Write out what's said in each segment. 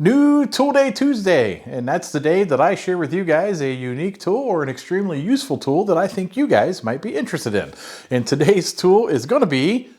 New Tool Day Tuesday, and that's the day that I share with you guys a unique tool or an extremely useful tool that I think you guys might be interested in. And today's tool is going to be,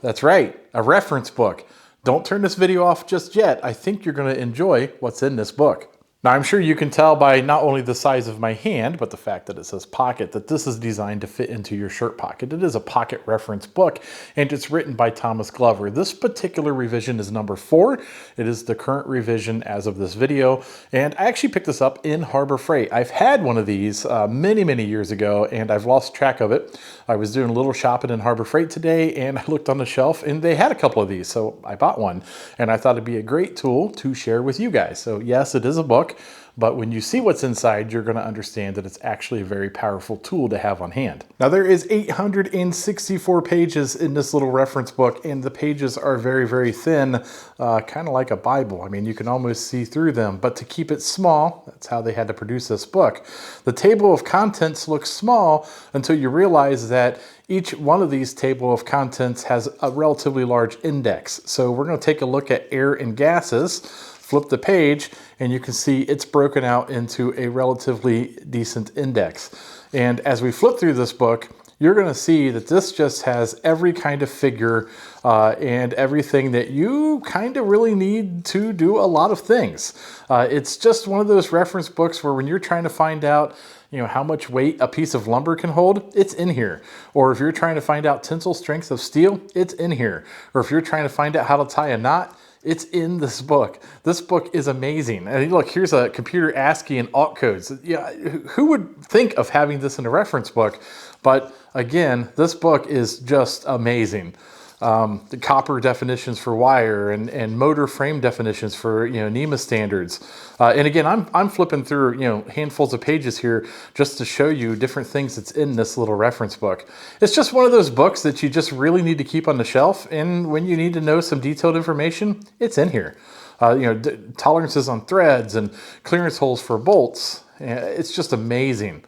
that's right, a reference book. Don't turn this video off just yet. I think you're going to enjoy what's in this book. Now, I'm sure you can tell by not only the size of my hand, but the fact that it says pocket, that this is designed to fit into your shirt pocket. It is a pocket reference book, and it's written by Thomas Glover. This particular revision is number 4. It is the current revision as of this video, and I actually picked this up in Harbor Freight. I've had one of these many years ago, and I've lost track of it. I was doing a little shopping in Harbor Freight today, and I looked on the shelf, and they had a couple of these, so I bought one, and I thought it'd be a great tool to share with you guys. So yes, it is a book. But when you see what's inside, you're going to understand that it's actually a very powerful tool to have on hand. Now, there is 864 pages in this little reference book, and the pages are very thin, kind of like a Bible. I mean, you can almost see through them, but to keep it small, that's how they had to produce this book. The table of contents looks small until you realize that each one of these table of contents has a relatively large index. So we're going to take a look at air and gases. Flip the page and you can see it's broken out into a relatively decent index. And as we flip through this book, you're going to see that this just has every kind of figure and everything that you kind of really need to do a lot of things. It's just one of those reference books where when you're trying to find out how much weight a piece of lumber can hold, it's in here. Or if you're trying to find out tensile strength of steel, it's in here. Or if you're trying to find out how to tie a knot, it's in this book. This book is amazing. And look, here's a computer ASCII and opcodes. Yeah, who would think of having this in a reference book? But again, this book is just amazing. The copper definitions for wire and motor frame definitions for NEMA standards. And again, I'm flipping through handfuls of pages here just to show you different things that's in this little reference book. It's just one of those books that you just really need to keep on the shelf, and when you need to know some detailed information, it's in here. Tolerances on threads and clearance holes for bolts. It's just amazing.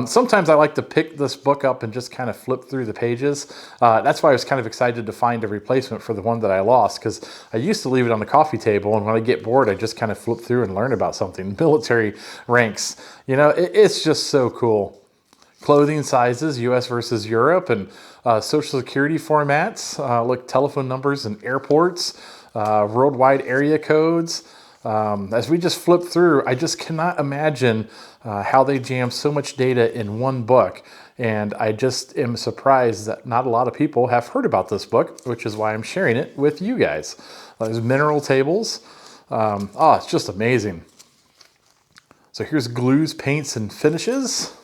Sometimes I like to pick this book up and just kind of flip through the pages. That's why I was kind of excited to find a replacement for the one that I lost, because I used to leave it on the coffee table, and when I get bored, I just kind of flip through and learn about something. Military ranks, it's just so cool. Clothing sizes, US versus Europe, and social security formats, like telephone numbers and airports, worldwide area codes. As we just flip through, I just cannot imagine how they jam so much data in one book. And I just am surprised that not a lot of people have heard about this book, which is why I'm sharing it with you guys. There's mineral tables. It's just amazing. So here's glues, paints, and finishes,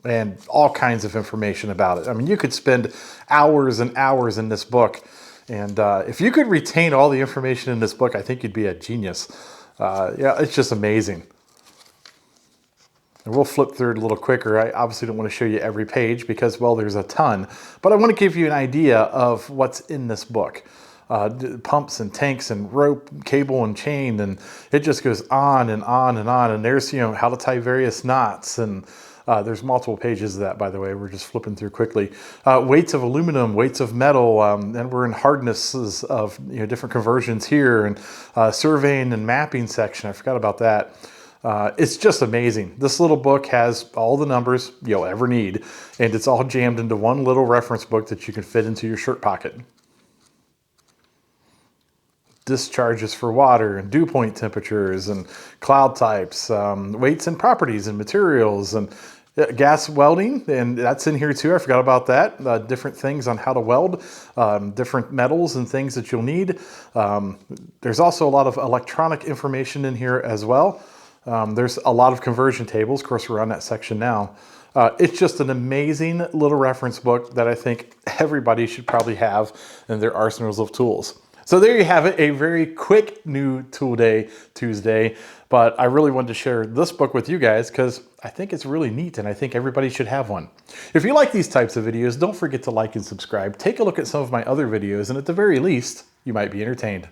and all kinds of information about it. I mean, you could spend hours and hours in this book. And if you could retain all the information in this book, I think you'd be a genius. Yeah, it's just amazing. And we'll flip through it a little quicker. I obviously don't want to show you every page because, well, there's a ton. But I want to give you an idea of what's in this book. Pumps and tanks and rope, cable and chain, and it just goes on and on and on. And there's, how to tie various knots, and there's multiple pages of that, by the way. We're just flipping through quickly. Weights of aluminum, weights of metal, and we're in hardnesses of different conversions here, and surveying and mapping section. I forgot about that. It's just amazing. This little book has all the numbers you'll ever need, and it's all jammed into one little reference book that you can fit into your shirt pocket. Discharges for water and dew point temperatures and cloud types, weights and properties and materials, and gas welding, and that's in here too. I forgot about that. Different things on how to weld, different metals and things that you'll need. There's also a lot of electronic information in here as well. There's a lot of conversion tables. Of course, we're on that section now. It's just an amazing little reference book that I think everybody should probably have in their arsenals of tools. So there you have it, a very quick new Tool Day Tuesday, but I really wanted to share this book with you guys because I think it's really neat and I think everybody should have one. If you like these types of videos, don't forget to like and subscribe. Take a look at some of my other videos, and at the very least, you might be entertained.